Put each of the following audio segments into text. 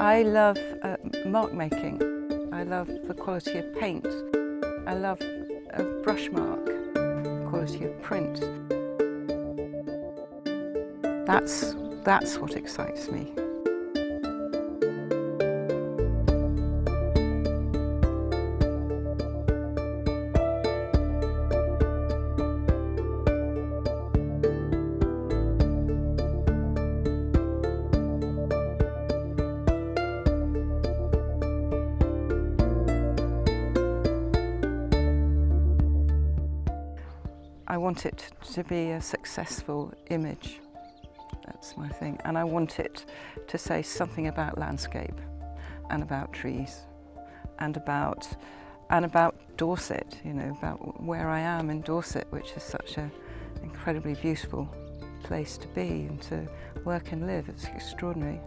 I love mark making. I love the quality of paint. I love a brush mark, the quality of print. That's what excites me. I want it to be a successful image. That's my thing. And I want it to say something about landscape and about trees and about Dorset, you know, about where I am in Dorset, which is such an incredibly beautiful place to be and to work and live. It's extraordinary.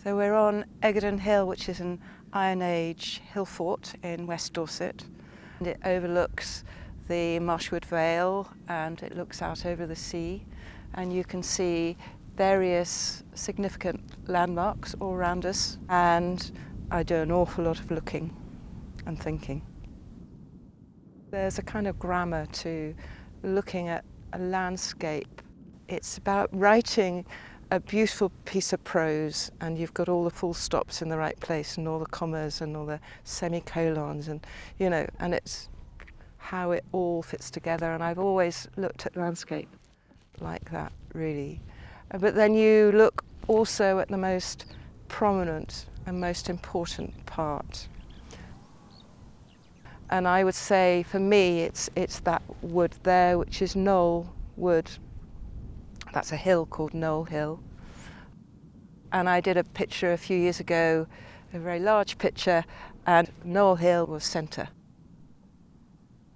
So we're on Eggardon Hill, which is an Iron Age hill fort in West Dorset. And it overlooks the Marshwood Vale and it looks out over the sea. And you can see various significant landmarks all around us. And I do an awful lot of looking and thinking. There's a kind of grammar to looking at a landscape. It's about writing a beautiful piece of prose, and you've got all the full stops in the right place and all the commas and all the semicolons, and you know, and it's how it all fits together. And I've always looked at landscape like that, really. But then you look also at the most prominent and most important part. And I would say for me it's that wood there, which is Knoll Wood. That's a hill called Knoll Hill. And I did a picture a few years ago, a very large picture, and Knoll Hill was centre.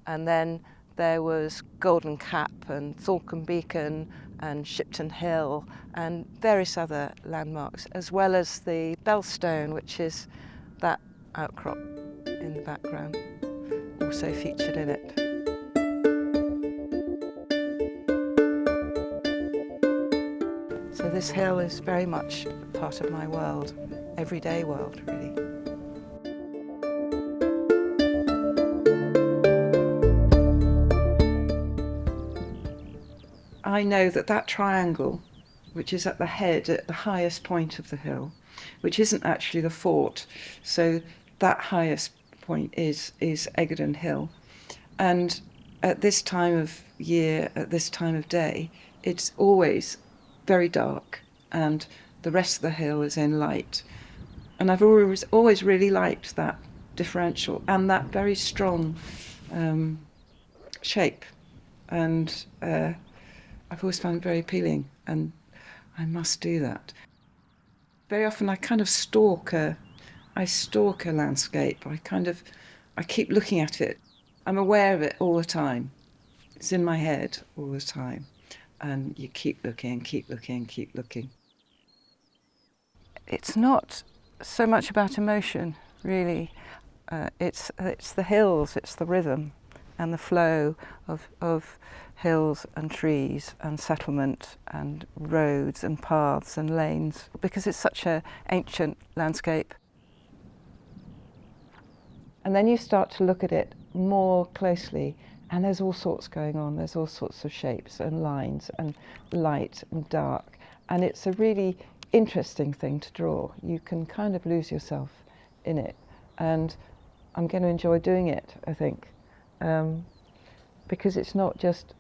And then there was Golden Cap and Thorncombe Beacon and Shipton Hill and various other landmarks, as well as the Bellstone, which is that outcrop in the background, also featured in it. So this hill is very much part of my world, everyday world, really. I know that triangle, which is at the head, at the highest point of the hill, which isn't actually the fort, so that highest point is Eggardon Hill. And at this time of year, at this time of day, it's always very dark and the rest of the hill is in light. And I've always really liked that differential and that very strong shape. And I've always found it very appealing, and I must do that. Very often I kind of stalk a landscape. I keep looking at it. I'm aware of it all the time. It's in my head all the time. And you keep looking, keep looking, keep looking. It's not so much about emotion, really. It's the hills, it's the rhythm and the flow of hills and trees and settlement and roads and paths and lanes, because it's such an ancient landscape. And then you start to look at it more closely, and there's all sorts going on. There's all sorts of shapes and lines and light and dark. And it's a really interesting thing to draw. You can kind of lose yourself in it. And I'm going to enjoy doing it, I think. Because it's not just,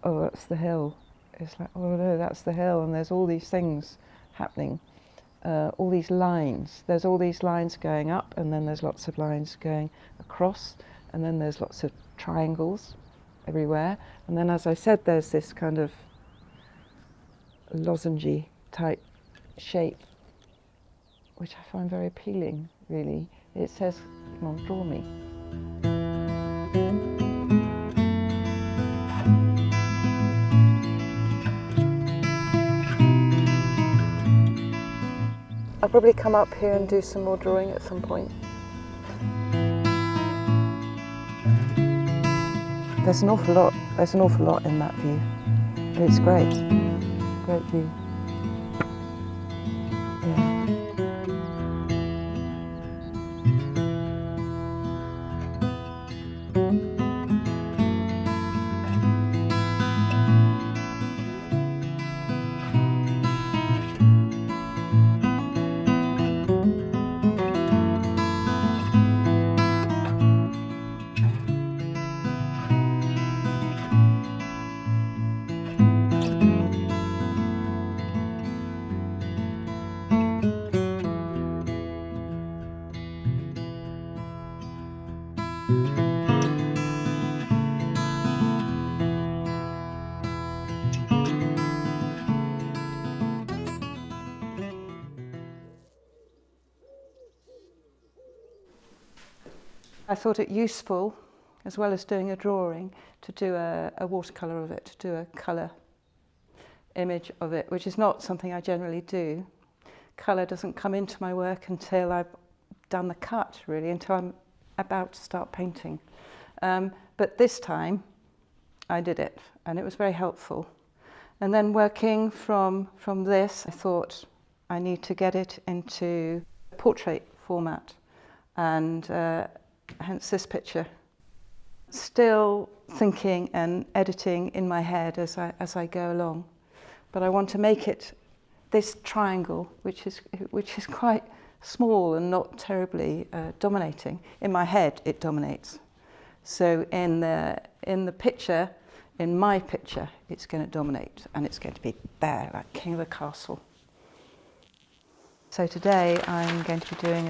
oh, that's the hill. It's like, oh no, that's the hill. And there's all these things happening. All these lines. There's all these lines going up, and then there's lots of lines going across. And then there's lots of triangles everywhere, and then, as I said, there's this kind of lozengey type shape, which I find very appealing, really. It says, come on, draw me. probably come up here and do some more drawing at some point. There's an awful lot in that view. It's great view. Yeah. I thought it useful, as well as doing a drawing, to do a watercolour of it, to do a colour image of it, which is not something I generally do. Colour doesn't come into my work until I've done the cut, really, until I'm about to start painting. But this time I did it, and it was very helpful. And then working from this, I thought I need to get it into portrait format, and hence this picture. Still thinking and editing in my head as I go along, but I want to make it this triangle, which is quite small and not terribly dominating. In my head, it dominates. So in the picture, in my picture, it's going to dominate, and it's going to be there, like king of a castle. So today I'm going to be doing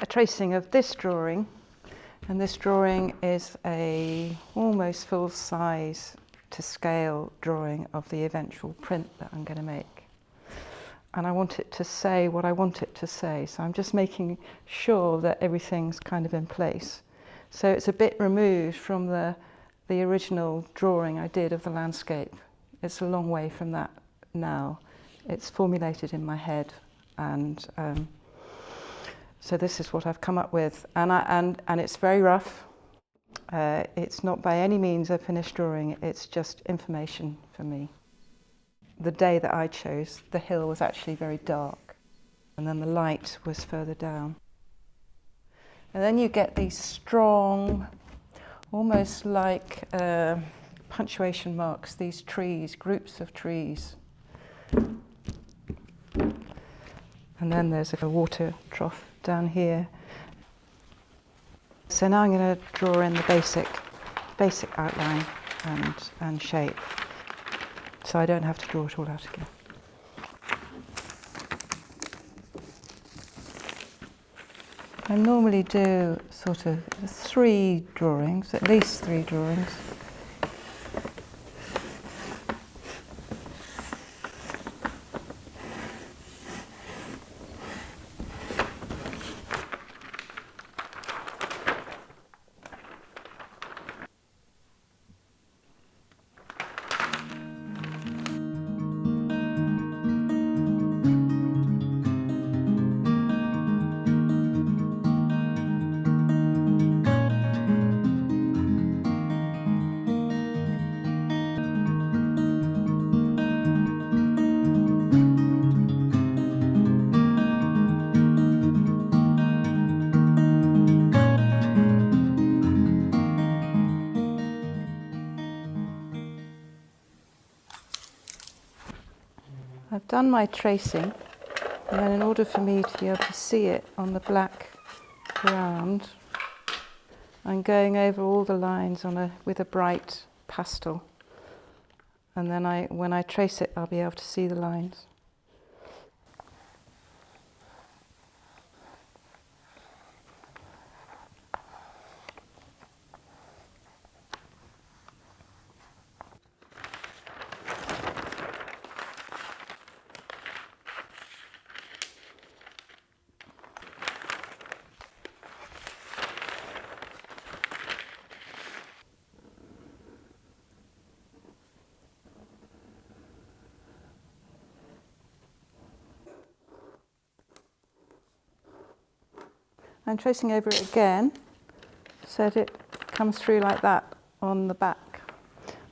a tracing of this drawing, and this drawing is a almost full size to scale drawing of the eventual print that I'm going to make. And I want it to say what I want it to say, so I'm just making sure that everything's kind of in place. So it's a bit removed from the original drawing I did of the landscape. It's a long way from that now. It's formulated in my head, and so this is what I've come up with, and it's very rough. It's not by any means a finished drawing, it's just information for me. The day that I chose, the hill was actually very dark, and then the light was further down. And then you get these strong, almost like punctuation marks, these trees, groups of trees. And then there's a water trough down here. So now I'm going to draw in the basic outline and shape, so I don't have to draw it all out again. I normally do sort of 3 drawings, at least 3 drawings. I've done my tracing, and then in order for me to be able to see it on the black ground, I'm going over all the lines with a bright pastel, and then when I trace it, I'll be able to see the lines. I'm tracing over it again so that it comes through like that on the back,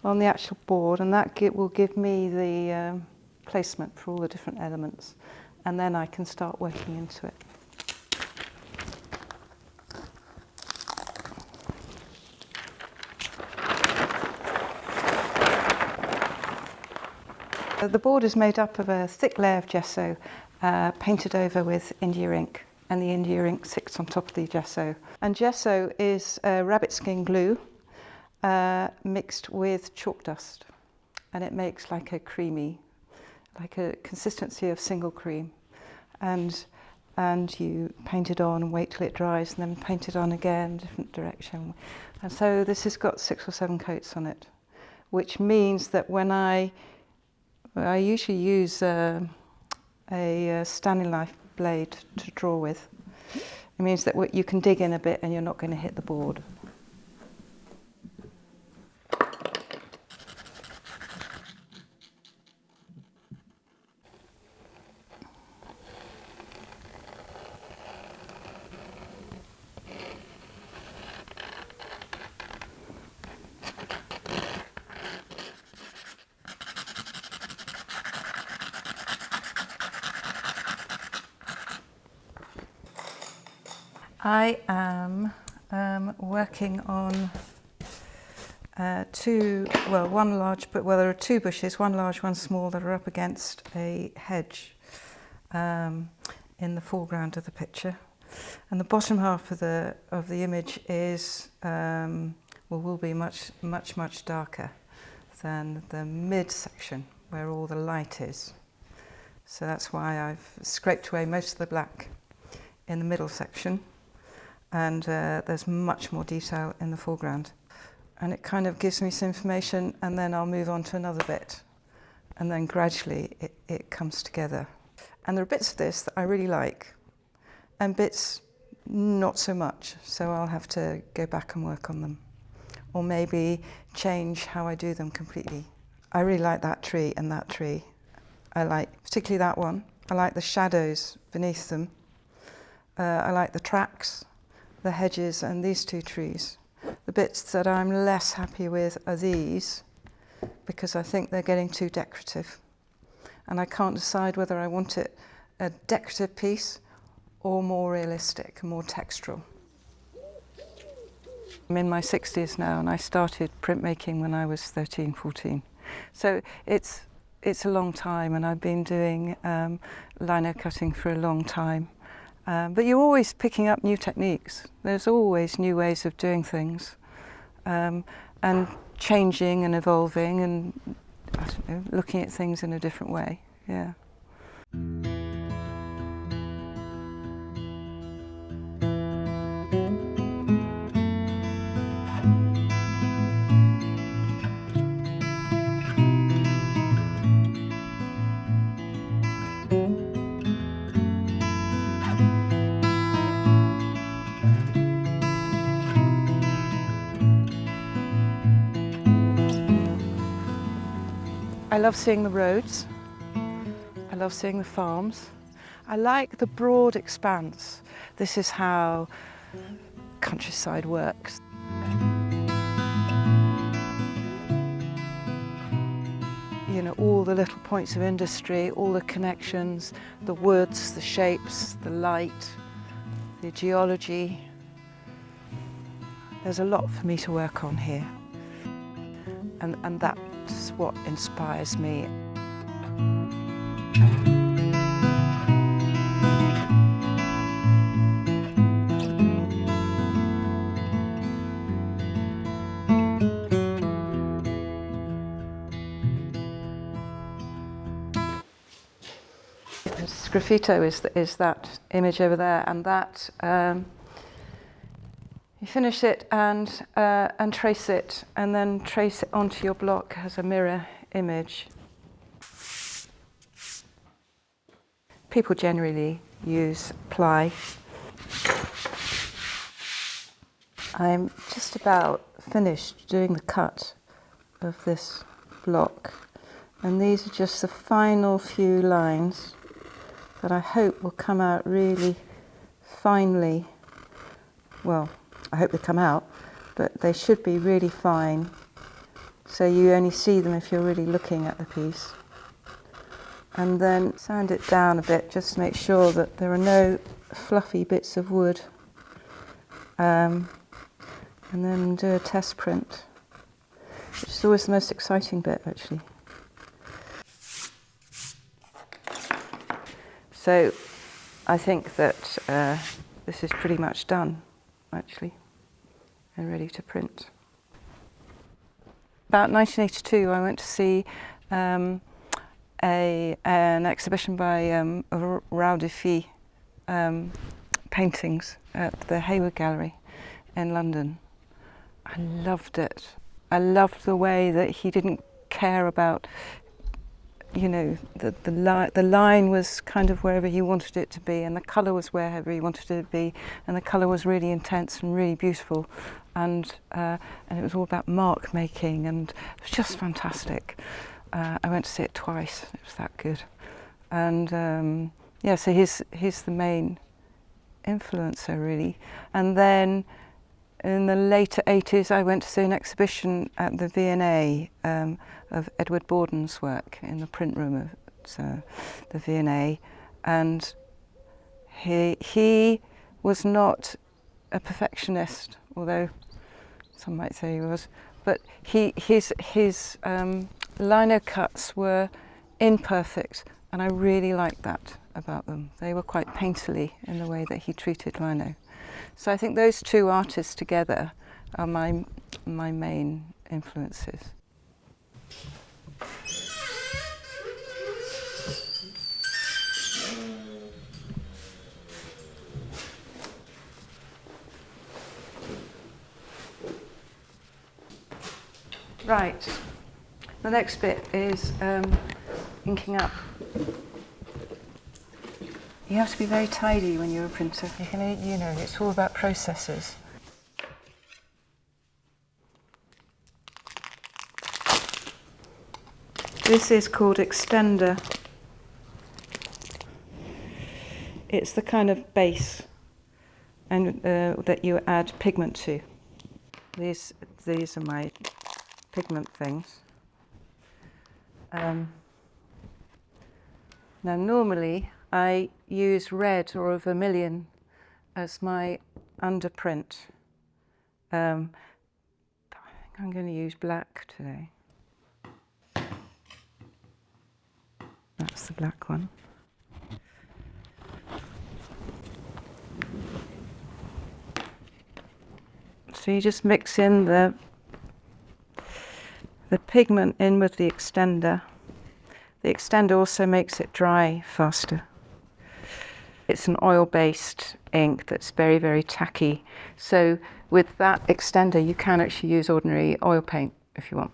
on the actual board, and that will give me the placement for all the different elements, and then I can start working into it. The board is made up of a thick layer of gesso painted over with India ink, and the India ink sits on top of the gesso. And gesso is rabbit skin glue mixed with chalk dust, and it makes like a creamy, like a consistency of single cream. And you paint it on and wait till it dries, and then paint it on again, different direction. And so this has got 6 or 7 coats on it, which means that when I usually use a Stanley knife blade to draw with. It means that you can dig in a bit and you're not going to hit the board. I am working on one large, there are 2 bushes, one large, one small, that are up against a hedge in the foreground of the picture. And the bottom half of the image is will be much darker than the mid section where all the light is. So that's why I've scraped away most of the black in the middle section. And there's much more detail in the foreground. And it kind of gives me some information, and then I'll move on to another bit. And then gradually it comes together. And there are bits of this that I really like, and bits not so much, so I'll have to go back and work on them. Or maybe change how I do them completely. I really like that tree and that tree. I like particularly that one. I like the shadows beneath them. I like the tracks, the hedges, and these 2 trees. The bits that I'm less happy with are these, because I think they're getting too decorative. And I can't decide whether I want it a decorative piece or more realistic, more textural. I'm in my 60s now, and I started printmaking when I was 13, 14. So it's a long time, and I've been doing lino cutting for a long time. But you're always picking up new techniques. There's always new ways of doing things, and changing and evolving, and I don't know, looking at things in a different way. Yeah. I love seeing the roads. I love seeing the farms. I like the broad expanse. This is how countryside works. You know, all the little points of industry, all the connections, the woods, the shapes, the light, the geology. There's a lot for me to work on here. And that's what inspires me. Graffito is that image over there, and that you finish it and trace it, and then trace it onto your block as a mirror image. People generally use ply. I'm just about finished doing the cut of this block, and these are just the final few lines that I hope will come out really finely well, I hope they come out, but they should be really fine. So you only see them if you're really looking at the piece. And then sand it down a bit just to make sure that there are no fluffy bits of wood. And then do a test print, which is always the most exciting bit, actually. So I think that this is pretty much done, actually, and ready to print. About 1982, I went to see an exhibition by Rao Fee paintings at the Hayward Gallery in London. I loved it. I loved the way that he didn't care about, you know, the line was kind of wherever he wanted it to be, and the colour was wherever he wanted it to be, and the colour was really intense and really beautiful, and it was all about mark making, and it was just fantastic. I went to see it twice. It was that good, and yeah, so he's the main influencer really. And then in the later 80s, I went to see an exhibition at the V&A of Edward Borden's work in the print room of the V&A, and he was not a perfectionist, although some might say he was, but his lino cuts were imperfect, and I really liked that about them. They were quite painterly in the way that he treated lino. So I think those two artists together are my main influences. Right, the next bit is inking up. You have to be very tidy when you're a printer. You know, it's all about processes. This is called extender. It's the kind of base and that you add pigment to. These are my pigment things. Now normally I use red or a vermilion as my underprint. But I think I'm going to use black today. That's the black one. So you just mix in the pigment in with the extender. The extender also makes it dry faster. It's an oil-based ink that's very, very tacky. So with that extender, you can actually use ordinary oil paint if you want.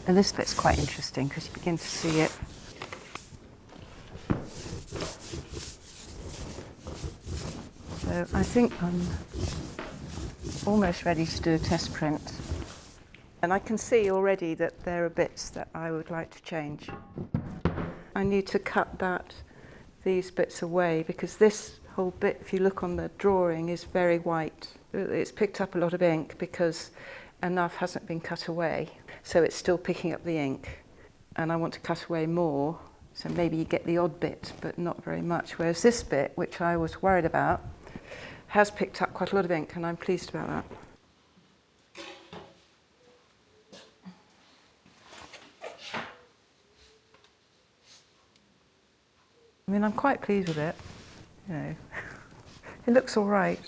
And this bit's quite interesting because you begin to see it. So I think I'm almost ready to do a test print. And I can see already that there are bits that I would like to change. I need to cut these bits away because this whole bit, if you look on the drawing, is very white. It's picked up a lot of ink because enough hasn't been cut away. So it's still picking up the ink. And I want to cut away more. So maybe you get the odd bit, but not very much. Whereas this bit, which I was worried about, has picked up quite a lot of ink, and I'm pleased about that. I mean, I'm quite pleased with it. You know, it looks all right.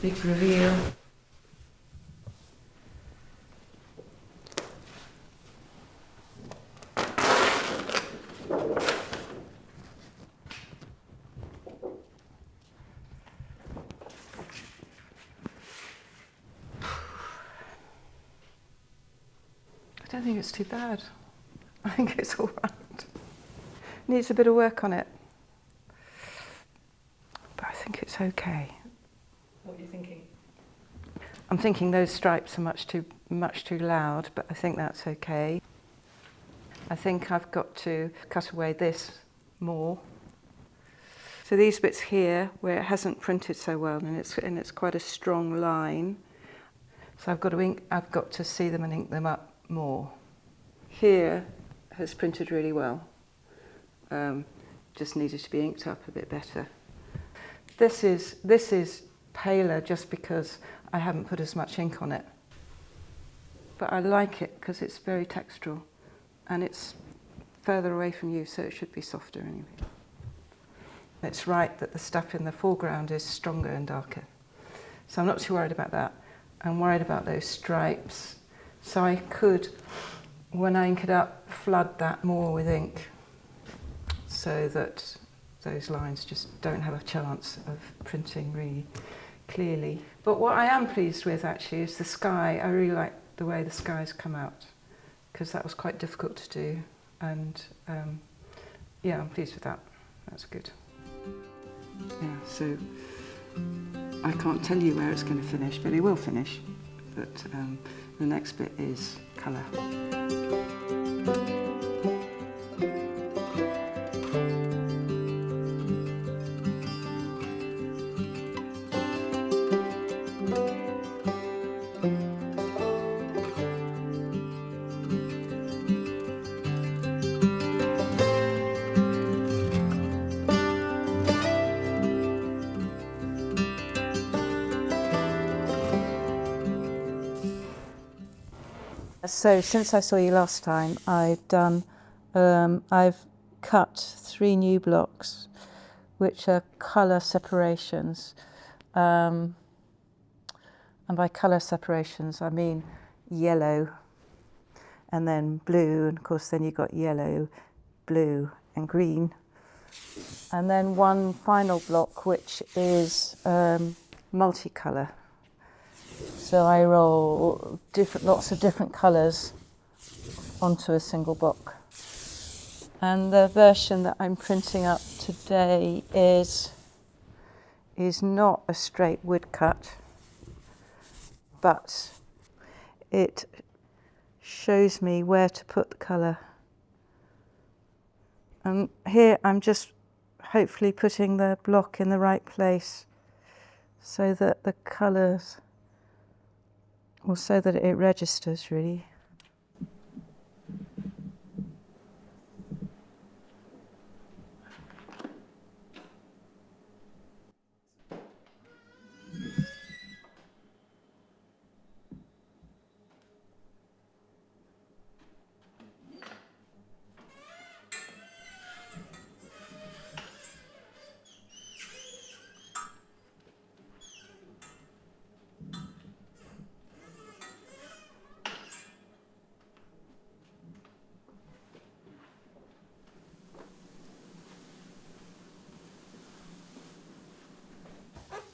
Big reveal. I don't think it's too bad. I think it's all right. Needs a bit of work on it, but I think it's okay. What are you thinking? I'm thinking those stripes are much too loud, but I think that's okay. I think I've got to cut away this more. So these bits here, where it hasn't printed so well, and it's quite a strong line. So I've got to see them and ink them up more. Here has printed really well. Just needed to be inked up a bit better. This is paler just because I haven't put as much ink on it. But I like it because it's very textural and it's further away from you, so it should be softer anyway. It's right that the stuff in the foreground is stronger and darker. So I'm not too worried about that. I'm worried about those stripes. So I could, when I ink it up, flood that more with ink so that those lines just don't have a chance of printing really clearly. But what I am pleased with actually is the sky. I really like the way the sky's come out because that was quite difficult to do, and yeah, I'm pleased with that. That's good. Yeah, so I can't tell you where it's going to finish, but it will finish. But the next bit is colour. So since I saw you last time, I've cut 3 new blocks, which are colour separations. And by colour separations, I mean yellow and then blue, and of course then you've got yellow, blue and green. And then one final block, which is multicolour. So I roll lots of different colours onto a single block. And the version that I'm printing up today is not a straight woodcut, but it shows me where to put the colour. And here I'm just hopefully putting the block in the right place so that the colours, or so that it registers really.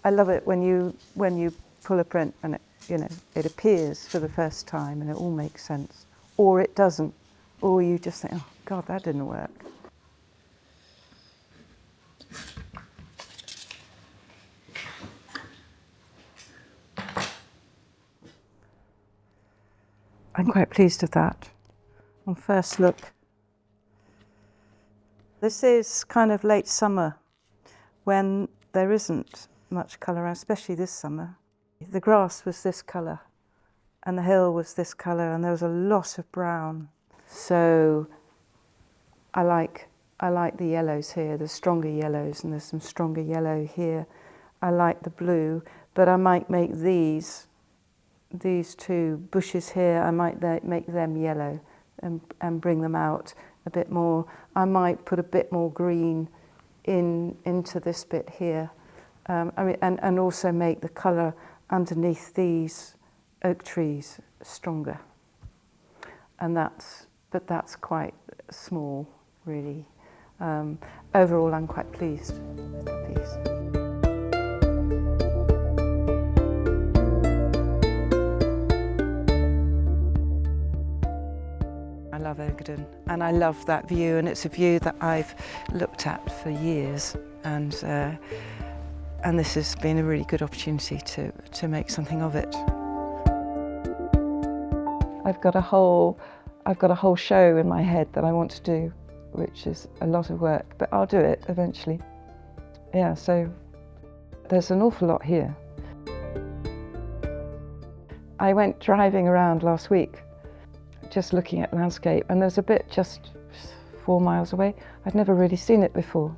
I love it when you pull a print and it appears for the first time and it all makes sense, or it doesn't, or you just think, oh God, that didn't work. I'm quite pleased with that on first look. This is kind of late summer when there isn't much colour, especially this summer. The grass was this colour and the hill was this colour and there was a lot of brown. So I like the yellows here, the stronger yellows, and there's some stronger yellow here. I like the blue, but I might make these 2 bushes here, I might make them yellow and bring them out a bit more. I might put a bit more green into this bit here and also make the colour underneath these oak trees stronger. But that's quite small, really. Overall, I'm quite pleased with the piece. I love Eggardon, and I love that view, and it's a view that I've looked at for years, and this has been a really good opportunity to make something of it. I've got a whole show in my head that I want to do, which is a lot of work, but I'll do it eventually. Yeah, so there's an awful lot here. I went driving around last week, just looking at landscape, and there's a bit just 4 miles away. I'd never really seen it before.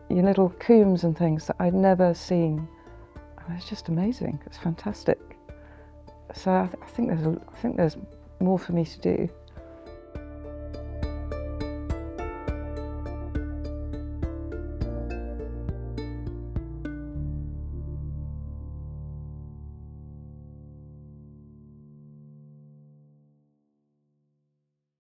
Little combes and things that I'd never seen. It's just amazing. It's fantastic. So I think there's more for me to do.